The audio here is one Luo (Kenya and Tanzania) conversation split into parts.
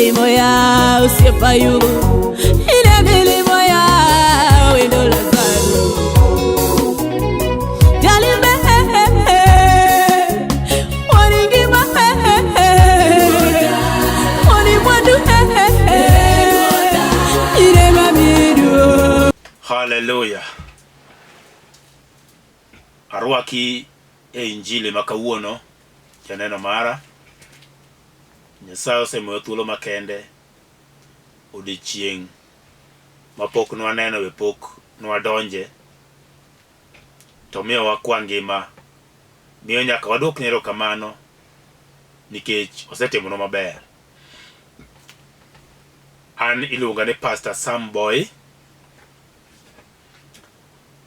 milimo ya usiepayu ina milimo ya wendo la zaru jalime waningima wanimwandu irema midu. Hallelujah. Arwaki injili makawuono janeno mara Nyasaye osemiyo thuolo makende odiochieng' mapok nwaneno we pok nwadonje to miyo wakwa ngima miyo nyaka wadwok ne erokamano nikech osetimonwa maber. An iluonga ni Pastor Sam Boyi.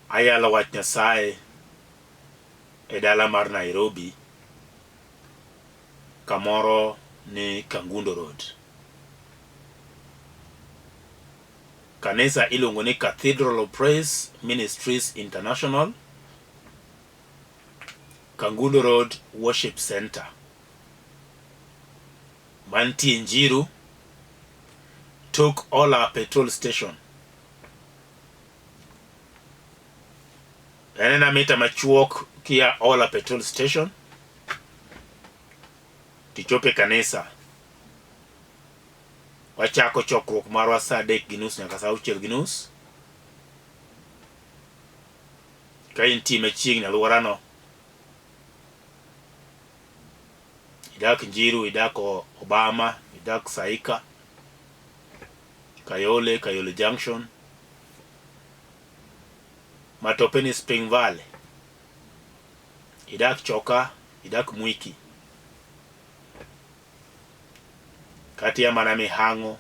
Ayalo wach Nyasaye e dala mar Nairobi kamoro ni Kangundo Road. Kanisa iluongo ni Cathedral of Praise Ministries International, Kangundo Road Worship Center, mantie Njiru, took all our petrol station. Enena mita machuok kia all our petrol station. Tichope kanisa. Wachako chokruok marwa saa 3:30 nyaka saa 6:30. Ka inti machiegni alworano, idak Njiru, idak Obama, idak Saika, Kayole Junction, Matopeni Spring Valley, idak Choka, idak Mwiki, kati ya mana Mihango,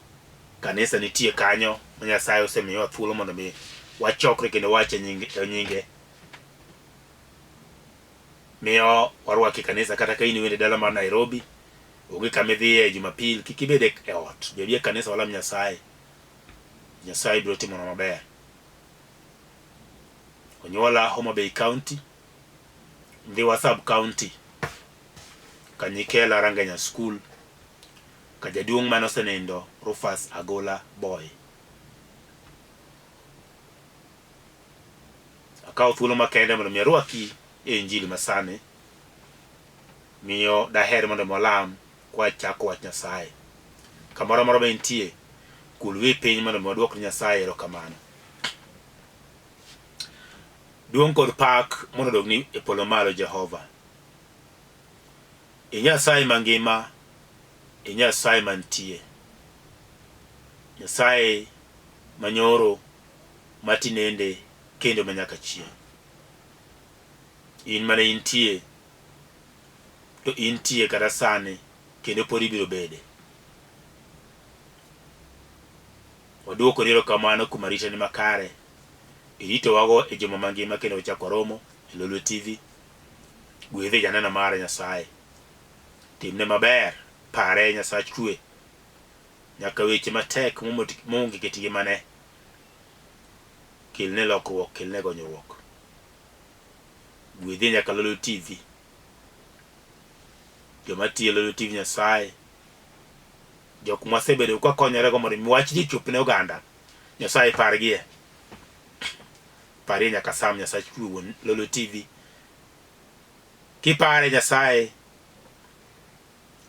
kanisa nitie kanyo. Nyasaye osemiyo thuolo mondo mi wachokre kendo wache nyinge. Miyo warwaki kanisa kata ka in wende dala mar Nairobi, onge kama idhiye Jumapil, kik ibed e ot, bie kanisa walam Nyasaye. Nyasaye biro timonwa maber. Onyola Homa Bay County, Ndiwa Sub County, Kanyikela Ranganya School, Kajaduong' manosenendo Rufus Agola Boy. Akaw thuolo makende mondo mi arwaki e injili masani, miyo daher mondo molam kwa chako wach Nyasaye. Kamoro moro bentie, kulwe piny mondo mwadwok Nyasaye erokamano. Duong' kod pak mondo dogni e polo malo Jehova. Nyasaye mangima, Nyasaye mantie, Nyasaye manyoro matinende kendo manyaka chieng'. In mane intie, to intie kata sani kendo pod ibiro bede. Wadwoko ni erokamano kuom aritani makare irito wago e juma mangima kendo chako romo e Lolwe TV. Gwedhe janeno mara Nyasaye, timne maber, pare Nyasach kwe, nyaka weche matek monge ketigi mane, kelne lokruok, kelne gonyruok. Gwedhe nyaka Lolwe TV, joma tiyo Lolwe TV Nyasaye, jok mwasebedo kwa konyore go mondo wach ji chopne oganda, Nyasaye pargie. Pare nyaka Sam Nyasach kwe Lolwe TV. Kipare Nyasaye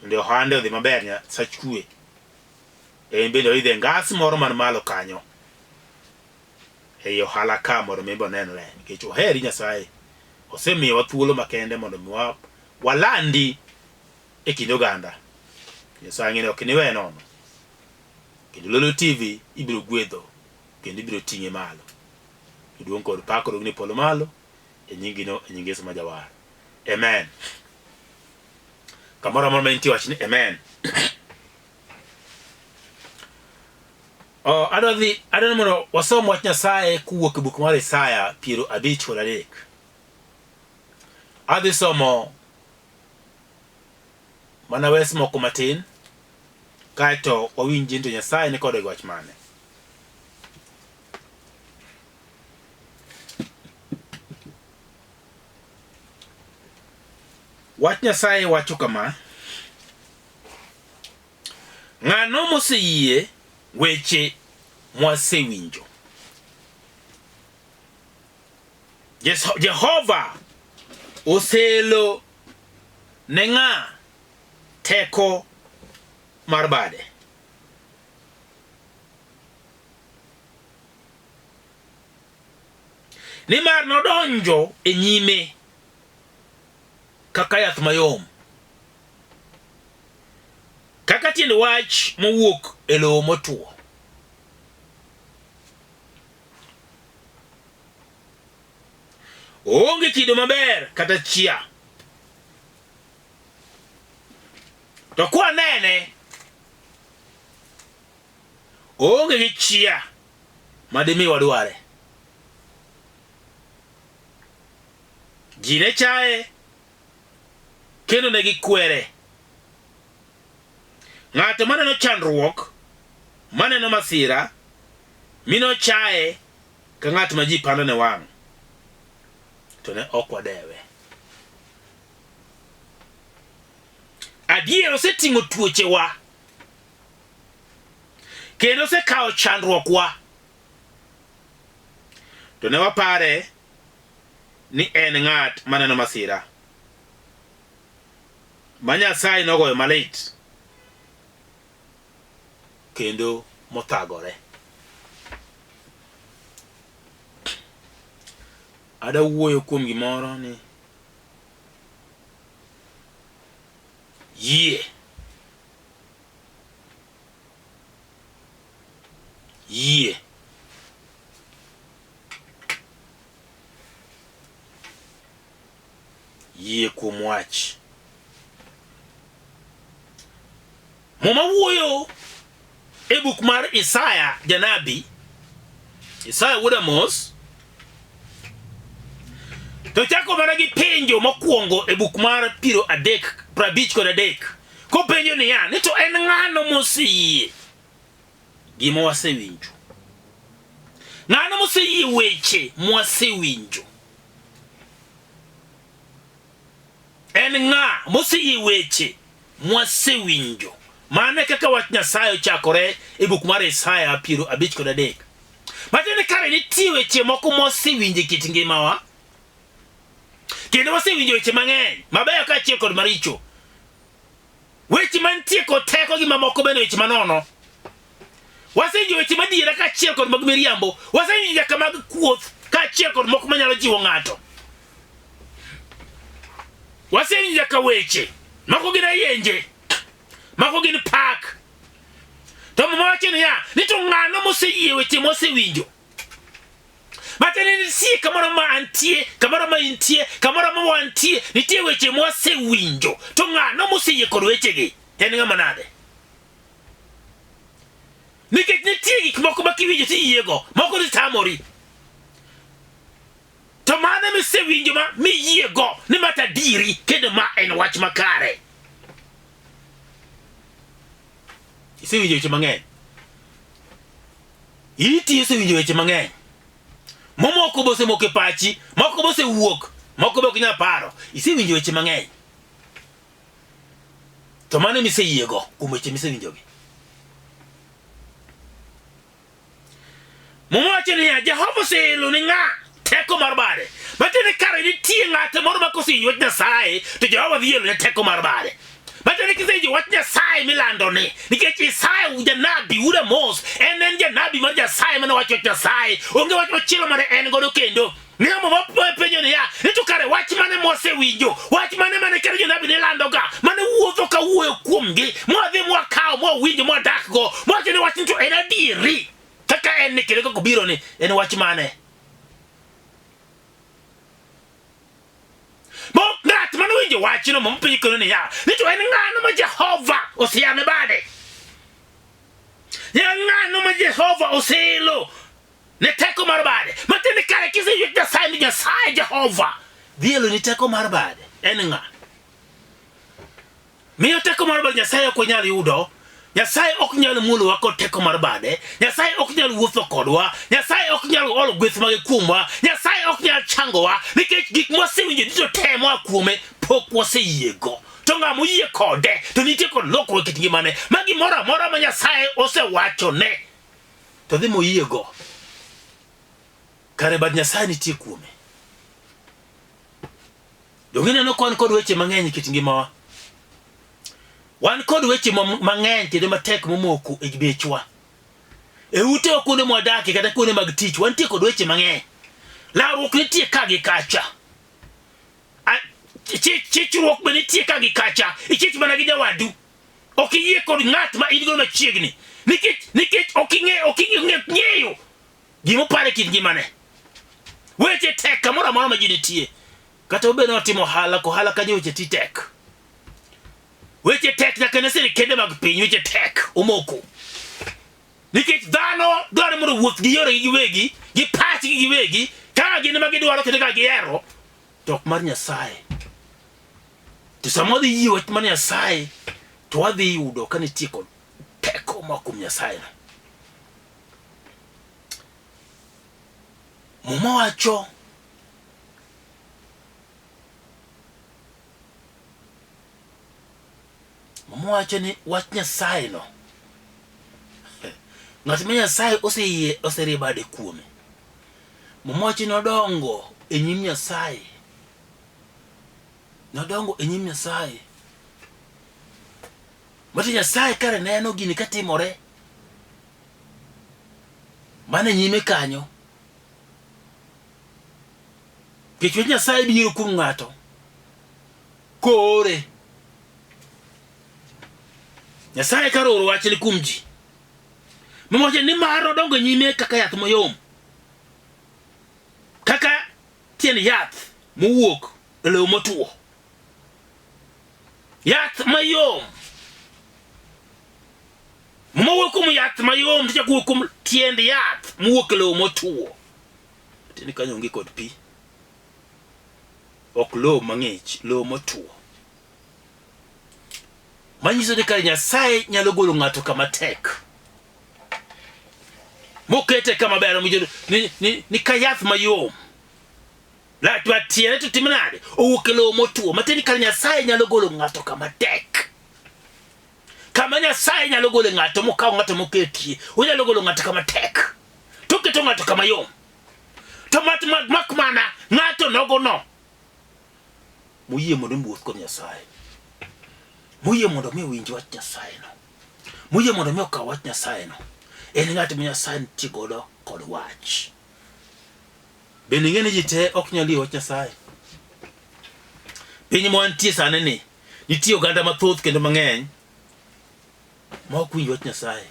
ndio hande odhi maber Nyasach kwe, bende oidhe ngas moro man malo kanyo e ohala ka mondo mibo nenre, nikech oheri Nyasaye osemiyowa thuolo makende mondo mi walandi e kind oganda. Nyasaye ng'eyo ok niwe nono, kendo Lolwe TV ibiro gwedho kendo ibiro ting'e malo. Duong' kod pak dogni polo malo e nyingino, e nying Yesu majawar. Amen. Kamoro amora mantie wach ni amen. Adwa mondo wasom wach Nyasaye kuwuok e buk mar Isaya 53. Adhi somo mana wes moko matin, kaeto wawinj into Nyasaye ni kode wach mane. Wach Nyasaye wacho kama: ng'ano moseyie weche mwasewinjo. Jehova oselo ne ng'a teko mar bade. Nimar nodonjo e nyime kaka yath mayom, kaka tiend wach mowuok e lowo motuo. Onge kido maber kata chia, to kwa nene onge gi chia madimi wadware. Ji ne chaye kendo ne gikwere. Ng'ato maneno chandruok, maneno masira, mino chaye ka ng'at ma ji pando ne wang', to ne ok wadewe. Adier oseting'o tuoche wa, kendo osekawo chandruok wa, to ne wapare ni en ng'at maneno masira ma Nyasaye nogoyo malit kendo mothagore. Ada wuoyo kuom gimoro ni yie. Yie kuom wach. Moma wuoyo e buk mar Isaya janabi, Isaya wuod Amos, to chako mana gi penjo mokwongo e buk mar 53. Kopenjo niya, ni to en ng'ano moseyie gima wasewinjo? Ng'ano moseyie weche mwasewinjo? En ng'a moseyie weche mwasewinjo? Mane kaka wach Nyasaye ochakore e buk mar Isaya 53. Matiende kare nitie weche moko mwasewinjo e kit ngimawa, kendo wasewinjo weche mang'eny mabeyo kaachiel kod maricho. Weche mantie kod teko gi mamoko bende weche manono. Wasewinjo weche madiera kaachiel kod mag miriambo. Wasewinjo nyaka mag kuoth kaachiel kod moko manyalo jiwo ng'ato. Wasewinjo nyaka weche moko gin ayenje, moko gin pak. To mama wacho niya, ni to ng'ano moseyie weche mosewinjo? Matene nitie kamoro ma antie, kamoro ma intie, kamoro ma wantie, nitie weche mwasewinjo. To ng'ano moseyie kod wechegi en ng'ama nade? Nikech nitie gik moko ma kiwinjo tiyiego, moko nitamori. To mane misewinjo ma miyiego ni mata diri kendo ma en wach makare? Isewinjo weche mang'eny. Iti isewinjo weche mang'eny. Momoko bose moke pachi, moko bose wuok, moko be ok nyal paro. Isewinjo weche mang'eny. To mane miseyiego kuom weche misewinjogi? Mama wacho niya, Jehova oselo ni ng'a teko mar bade. Matiende kare nitie ng'ato moro ma kosewinjo wach Nyasaye to Jehova dhi elone teko mar bade. Matiende kisewinjo wach Nyasaye milandone, nikech Isaya janabi wuod Amos en janabi mar Nyasaye mane wacho wach Nyasaye. Onge wach machielo mane en godo kendo. Ng'ama mapenjo niya, ni to kare wach mane mwasewinjo, wach mane kare janabi ne landoga, mane wuotho ka wuoyo kuomgi, mwadhi mwakawo mwawinjo mwadakgo, mwacho ni wach ni to en adieri. Kaka en ni kendo kaka obiro ni en wach mane? Ng'at mane winjo wachno mapenjo kendo niya, ni to en ng'ano ma Jehova oseyane bade? Ng'ano ma Jehova oselo ne teko mar bade? Matiende kare kisewinjo Nyasaye ni Nyasaye Jehova dhi elo ni teko mar bade, en ng'a? Miyo teko mar bade Nyasaye ok onyal yudo. Nyasaye ok nyal mulowa kod teko mar bade. Nyasaye ok nyal wuotho kodwa. Nyasaye ok nyal olo gweth mage kuomwa. Nyasaye ok nyal changowa nikech gik mwasewinjo duto te moa kuome pok waseyiego. to ng'ama oyie kode to nitie kod lokruok e kit ngimane ma gimoro amora ma Nyasaye osewachone to dhi moyiego kare bad Nyasaye nitie kuome. Dongineno kon kod weche mang'eny e kit ngimawa. Wan kod weche mang'eny kendo matek momoko e bechwa. E ute kuonde mwadake kata kuonde mag tich wantie kod weche mang'eny. Lawruok nitie ka gi kacha. Chichruok be nitie ka gi kacha. Ichich mana gi jawadu. Ok iyie kod ng'at ma in go machiegni. Nikech ok ing'eyo gima opare kit ngimane. Weche tek kamoro amora ma ji nitie. Kata obedo ni otimo ohala, kohala kanyo weche ti tek. Weche tek nyaka ne sirkende mag piny weche tek omoko. Nikech dhano dwaro mondo wuoth gi yore giwegi, gi pachgi giwegi, ka gin ma gidwaro kendo ka gihero, to ok mar Nyasaye. To sama wadhi yie wach mar Nyasaye, to wadhi yudo ka nitie kod teko ma kuom Nyasaye. Muma wacho ni wach Nyasaye no. Ng'at ma Nyasaye oseribade kuome. Muma wacho ni nodongo e nyim Nyasaye. Nodongo e nyim Nyasaye. Mati Nyasaye kare neno gini katimore. Mane nyime kanyo. Kech Nyasaye biro kuom ng'ato. Kore. Nyasaye karoro wachni kuom ji. Mamoje ni maro dongo nyime kaka yath mayom. Kaka tien yath mowuok e lowo motuo. Yath mayom. Mowuok kuom yath mayom tichak wuok kuom tiend yath mowuok e lowo motuo. Tini kanyo onge kod pi. Ok lowo mang'ich, lowo motuo. Manyiso ni kare Nyasaye nyalo golo ng'ato kama tek. Mokete kama ber ni ka yath mayom. La twa tiene to timinade owuok e lowo motuo. Mateni kare Nyasaye nyalo golo ng'ato kama tek. Kama Nyasaye nyalo golo ng'ato mokaw ng'ato moketie. Onyalo golo ng'ato kama tek. Toketo ng'ato kama yom. To mak mana ng'ato nogo no. Moyie mondo mbuoth kod Nyasaye. Moyie mondo mi winj wach Nyasaye no. Moyie mondo mi okaw wach Nyasaye no. En ng'at ma Nyasaye nitie godo kod wach. Bende ng'eni ji te ok nyal yie wach Nyasaye. Piny ma wantie sani ni nitie oganda mathoth kendo mang'eny ma ok winj wach Nyasaye.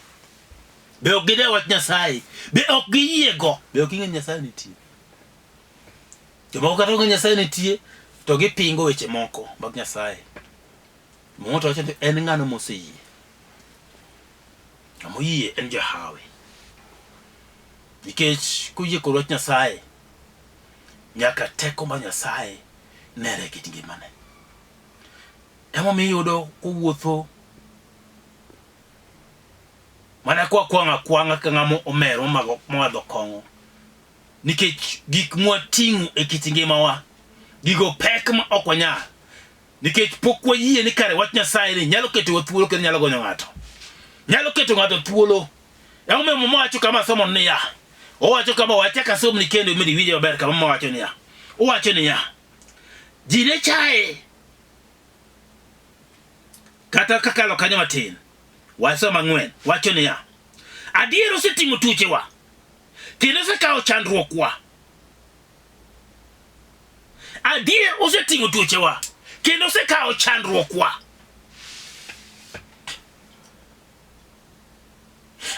Be ok gide wach Nyasaye. Be ok giyiego. Be ok ing'e Nyasaye nitie. Jomoko kata ong'e Nyasaye nitie to gipingo weche moko mag Nyasaye. Moto wacho ni en ng'ano moseyie. Amoyie en jahawi. Nikech kuyie kod wach Nyasaye, nyaka teko mar Nyasaye nere kit ngimane. Emomiyo iyudo kowuotho mana kwanga ka ng'amo omer momadho kong'o. Nikech gik mwating'o e kit ngimawa, gigo pek ma ok wanyal. Nikech pok wayie ni kare wach Nyasaye ni nyalo keto thuolo kendo nyalo gonyo ng'ato. Nyalo keto ng'ato thuolo. Emomiyo mama wacho kama somo niya. Owacho kama wachaka somo ni kendo midi winje maber kama mama wacho niya. Owacho niya. Ji ne chae. Kata kakalo kanyo matin. Wasoma ng'wen. Wacho niya. Adier oseting'o tuochewa. Kendo osekawo chandruokwa. Adier oseting'o tuochewa. Kendo osekawo chandruokwa.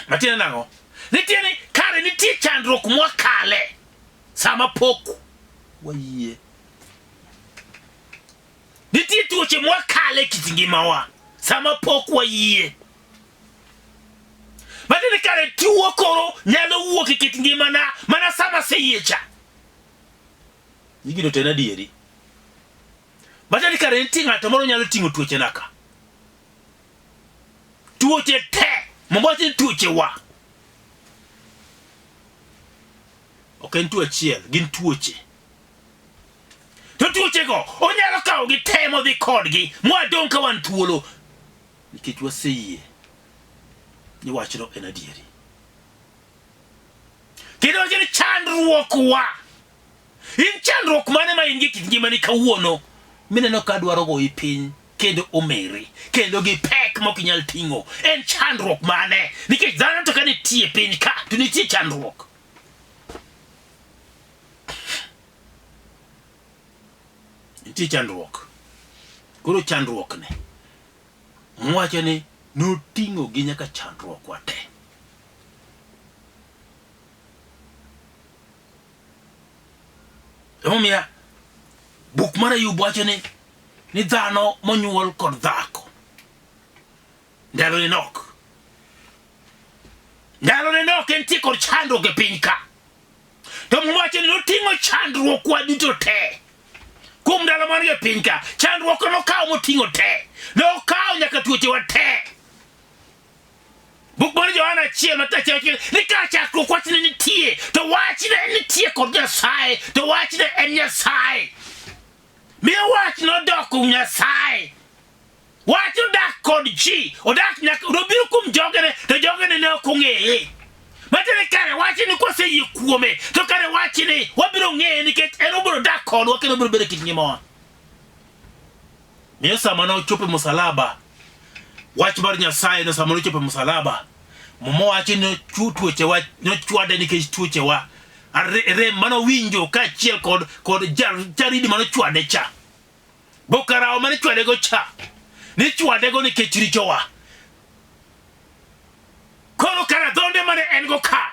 Matina nango. Nitieni kare nitie chandruok mwakale. Sama pok wayie. Nitie tuoche mwakale kit ngimawa. Sama pok wayie. Matini kare tuo koro nyalo wuok e kit ngimana mana sama seyiecha. Igino tena dieri. Matini kare nitie ng'ato moro nyalo ting'o tuoche naka. Tuoche te. Mamwachi tuoche wa. Ok en tuo achiel, gin tuoche. to tuoche go onyalo kawo gi temo dhi kodgi mwadong ka wan thuolo nikech waseyie ni wachno en adieri. Kendo wachni chandruok wa in chandruok mane ma in gi kit ngimani kawuono mineno ka dwaro go i piny kendo omeri kendo gi pek mok inyal ting'o en chandruok mane nikech dhano to ka nitie piny ka to nitie chandruok. Nitie chandruok. Koro chandruok ne mwacho ni noting'o gi nyaka chandruok wa te. Omia buk mar Ayub wacho ni dhano monyuol kod dhako ndalo ne nok en tie kod chandruok e piny ka. To mwacho ni noting'o chandruok wa duto te kuom ndalo mar e piny ka. Chandruok nokawo moting'o te, nokawo nyaka tuoche wa te. Buk mar Johana 1:1 ni ka chakruok wachne nitie to wachne nitie kod Nyasaye to wachne en Nyasaye. Miyo wach nodoko Nyasaye. Wach odak kod ji, odak nyaka nobiro kuom jogene to jogene ne ok ong'eye. Matene kare wachni koseyie kuome to kare wachni wabiro ng'eye nikech en obiro dak kodwa kendo obiro bedo kit ngimawa. Miyo sama nochopo musalaba, wach mar Nyasaye no sama nochopo musalaba, momo wachi no tuoche wa no chwade nikech tuoche wa rem mano winjo ka chiel kod jaridi mano chwade cha. Bokarao mano chwade go cha. Ni chwade go nikech richo wa. Koro kara dhonde mane en go ka.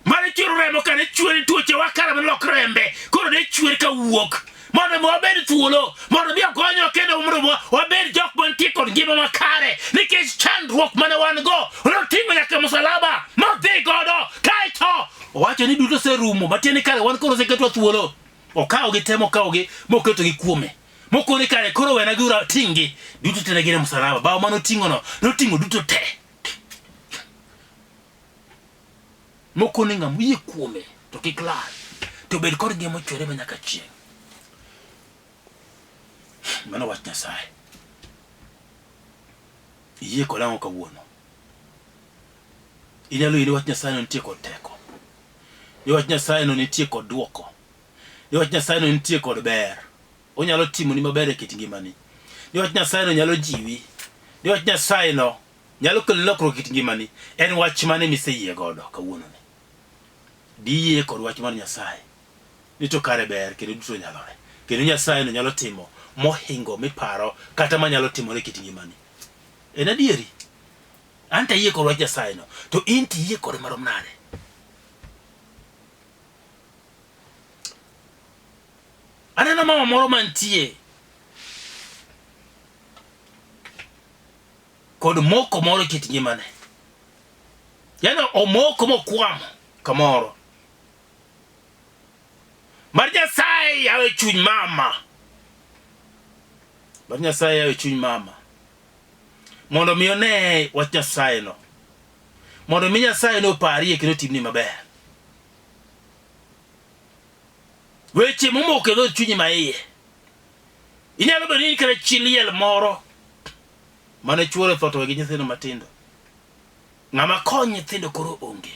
Mane chwero remo ka ne chwere tuoche wa kara mane lok rembe. Koro ne chwere ka wuok. Mondo wabed thuolo, mondo mi ogonyo kendo mondo wabed jok mantie kod ngima makare nikech chandruok mane wan go noting'o nyaka musalaba modhi godo kaeto owacho ni duto serumo matieni kare wan koro oseketwa thuolo. Okawo gi temo okawo gi moketo gi kuome mokoni kare koro wena gi ting'gi duto te gine musalaba. Bawo mano noting'o duto te mokoni ng'am yie kuome to kik lal to bed kod ngima mochwere manyaka chieng'. Mano wach Nyasaye. Yie kolang'o kawuono. Inyalo yie wach Nyasaye no nitie kod teko. Ni wach Nyasaye no nitie kod duoko. Ni wach Nyasaye no nitie kod ber. Onyalo timo ni maber e kit ngimani. Ni wach Nyasaye no nyalo jiwi. Ni wach Nyasaye no nyalo kelo lokruok kit ngimani. En wach mane miseyie godo kawuono ni. Diyie kod wach mar Nyasaye. Ni to kare ber kendo duto nyalore. Kendo Nyasaye no nyalo timo mohingo miparo kata manyalo timore kit ngimani. En adieri. Anta yie kod wach Nyasaye no to in tiyie kod marom nade. Aneno mama moro mantie kod moko moro kit ngimane. Yano omoko mokwamo kamoro. Mar Nyasaye yawe chuny mama. Mar Nyasaye yawe chuny mama. Mondo mi one wach Nyasaye no. Mondo mi Nyasaye no parie kendo timni maber. Weche momoke dho chunyi maiye. Inyalo bedo ni kare chiliel moro mane chuore foto gi nyithindo matindo. Ng'ama kony nyithindo koro onge.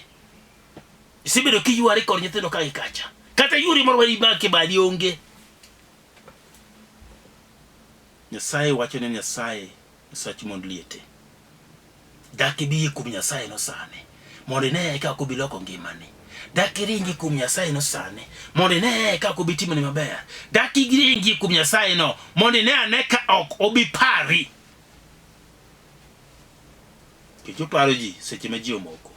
Isibedo kiyuari kod nyithindo ka ikacha. Kata yuri moro wari make badi onge. Nyasaye wacho ni Nyasaye sach mond liete. Daki bi kuom Nyasaye no sane. Mondo ne ka ko biloko ngimani. Daki ringi kuom Nyasaye no sane. Mondo ne ka ko bitimo ni maber. Daki ringi kuom Nyasaye no mondo ne aneka ok obi pari. Kicho paro ji seche ma ji omoko.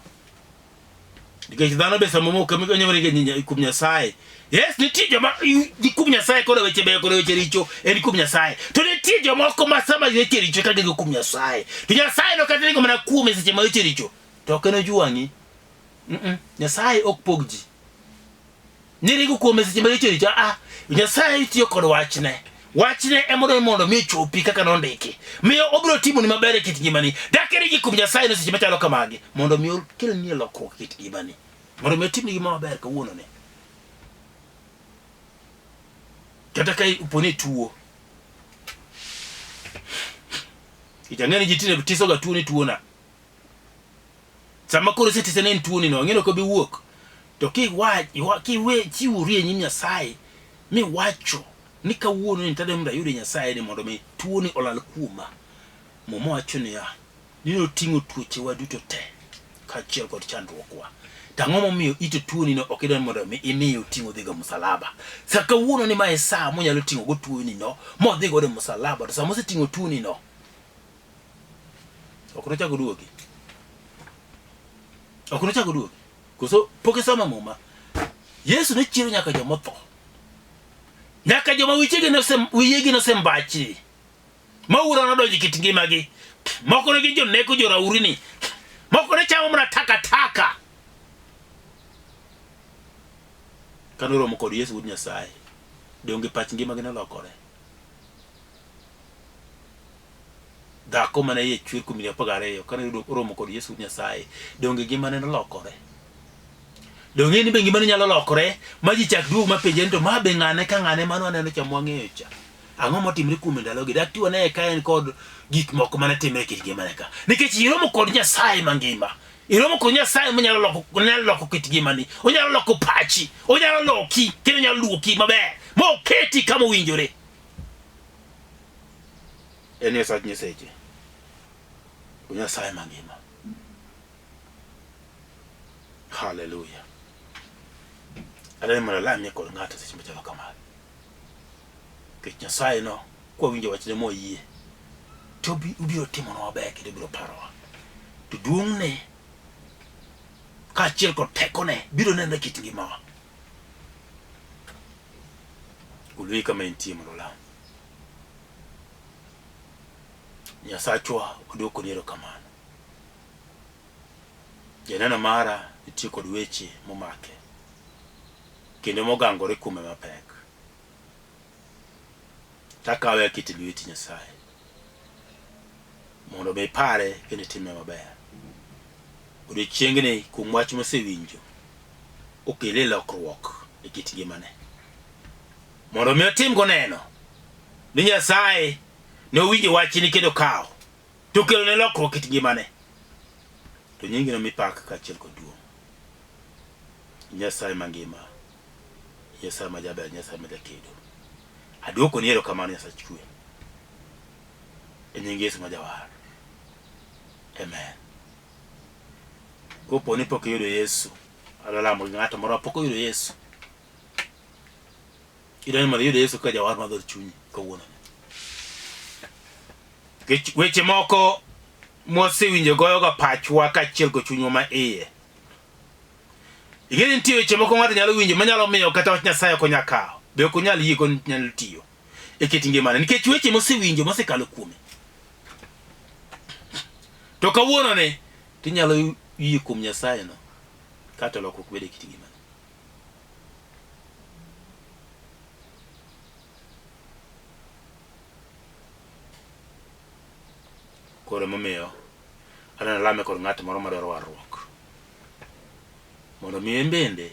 Nikech dhano be samomo kama nyamore kuom Nyasaye. Yes, nitie joma di kuom Nyasaye koda weche be koda weche richo en kuom Nyasaye. To nitie joma koma sama weche richo ka gego kuom Nyasaye. To Nyasaye no kata ngoma na kuom seche ma weche richo. To keno juwangi. Nyasaye ok pog ji. Nirigo kuom seche ma weche richo. Nyasaye tiyo kod wachne. Wachne emondo mi chopi kaka nondiki. Miyo obiro timo ni maber kit ngimani. Dakere gi kuom Nyasaye no seche machalo kamagi. Mondo mi kel ni lokruok kit ngimani. Mondo mi timni gima maber kawuono ne. kata ka upone tuo itangani jitine bitiso ga tuo ni tuo na sama koro seti senen tuo ni no ngeno ko bi wuok to ki we chiuri nyim Nyasaye mi wacho ni ka wuono ni tade mra yude Nyasaye ni mondo mi tuo ni olal kuoma momo wacho ni ya nino tingo tuoche waduto te ka chiel kod chandruok wa tango momiyo ito tuo ni no okidon mondo mi imiyo tingo dhiga musalaba saka wuono ni mae saa mo nyalo tingo go tuo ni no mo dhigo de musalaba to samo se tingo tuo ni no okoro chago duogi koso poke sama moma Yesu ne chiro nyaka jomotho nyaka joma wiyegi no sembachi maura no doji kit ngimagi moko ne gi joneko jorauri ni moko ne chamo mna taka kanoro moko Yesu wud Nyasaye donge pach ngimagi no lokore dhako mane ye chwer kumini apagare yo kanoro romo kod Yesu wud Nyasaye donge ngimane no lokore donge ni be ngimane nyalo lokore maji chak duog mapenje to ma be ngane ka ngane mano aneno chamwa ng'eyo cha ang'o motimre kuom ndalogi dak tiwa ne ka en kod gik moko mane timre kit ngimane ka nikech iromo kod Nyasaye mangima iromo kod Nyasaye manyalo loko kit ngimani onyalo loko pachi onyalo loki kendo nyalo luoki maber moketi kama owinjore en Nyasaye nyeseche Nyasaye mangima hallelujah ale mara la mi ko ngata se chimbe kamar ke Nyasaye no ko winjo wachne mo yie to bi ubiro timo no maber kendo biro parowa to duongne ka chiel ko tekone biro nenda kit ngimawa ulwi kama intimo lola Nyasachwa odoko niero kamano jenana mara iti kod weche momake kendo mogangore kume mapek takawe kit lweti Nyasaye mondo be pare kendo time maber odiochiengni kuom wach mosewinjo okele lokruok e kit ngimane mondo mi otim go neno ni Nyasaye ne owinjo wachni kendo kawo to kelo ne lokruok kit ngimane to nyingi no mipak ka chiel kod duong Nyasaye mangima Nyasaye majaber Nyasaye majakedo aduoko niero kamano Nyasaye chwe e nying Yesu majawar amen kopo ni pok yudo Yesu alala mo ng'ato moro pok yudo Yesu idani mar yudo Yesu ka jawar madhor chunyi kawuono weche moko mosewinjo goyo ga pachwa ka chiel go chunywa ma iye igeni ntie weche moko ng'ato nyalo winjo manyalo miyo kata wach Nyasaye ko nyakawo be ok nyal yie ko nyalo tiyo e kit ngimane nikech weche mosewinjo mosekalo kuome to kawuono ne tinyalo yie kuom Nyasaye no kata lokruok bede kit ngimane kore momiyo anana lame kod ng'at moro madwaro warruok mondo mi en bende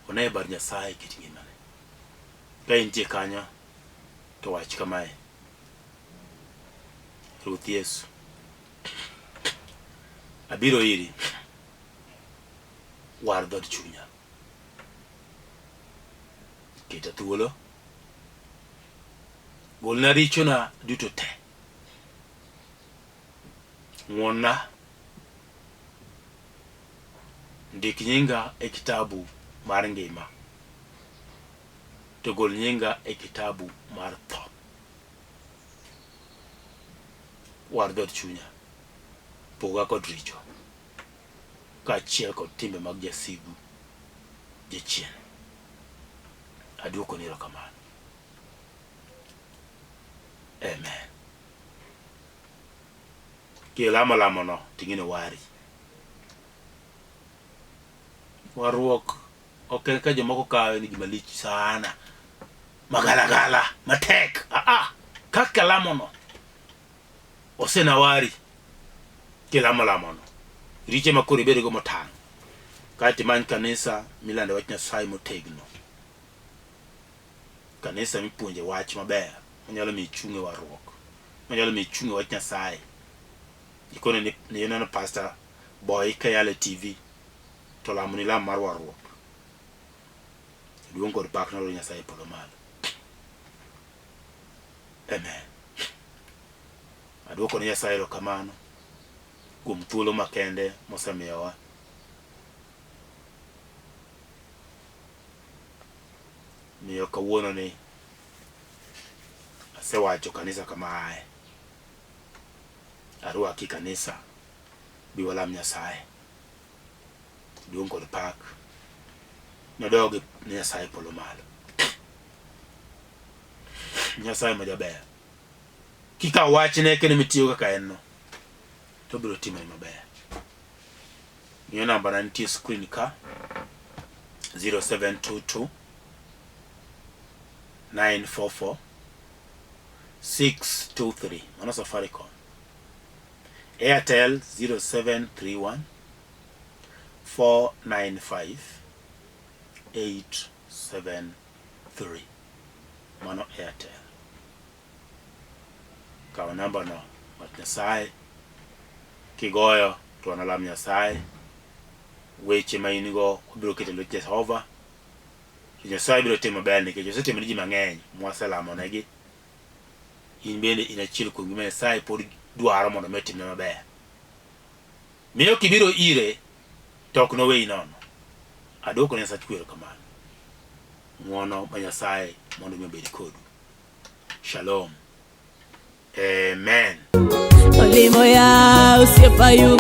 one bar Nyasaye kit ngimane ka intie kanyo to wach kamae Ruoth Yesu abiro iri war dhod chunya keta thuolo golna richona duto te ng'wonna ndik nyinga e kitabu mar ngima to gol nyinga e kitabu mar tho war dhod chunya poga kod richo ka chiel kod timbe mag jasigu jachien aduoko niro kamano amen kilama lamo no tingine wari warruok ok ka jomoko kawe ni gima lich sana magalagala matek kaka lamo no osena wari kilama lamo no riche makuri bedo go motang kati man kanisa milande wach Nyasaye motegno kanisa mipuonje wach maber manyalo mi chunge warruok manyalo mi chunge wach Nyasaye ikone ni yoneno pastor Boyi kayale TV to lamo ni lam mar warruok duong kod pak nolo Nyasaye polo malo. Amen. Aduoko ni Nyasaye erokamano kuom thuolo makende mosemiyowa. Miyo kawuono ni asewacho kanisa kama ae. Arwaki kanisa biwalam Nyasaye. Duong kod pak nodogi ni Nyasaye polo malo. Nyasaye majaber. Kika wachne kene mitiyo kaka enno to biro timo maber. Miyo namba na nitie screen ka 0722 944 623. Mano Safaricom. Airtel 0731 495 873. Mano Airtel. Kawa namba no wat Nyasaye kigoyo to analam Nyasaye weche ma inigo obiro keto lwet Jehova. Nyasaye biro timo maber nikech osetimo ne ji mang'eny mwaselamo negi. In bende inachiel kuom gima Nyasaye pod dwaro mondo otimne maber. Miyo kibiro ire tok no weyi nono. Aduoko Nyasaye kwero kamano. Ng'wono ma Nyasaye mondo mi obed kodu. Shalom. Amen. Olimo ya usiepa yu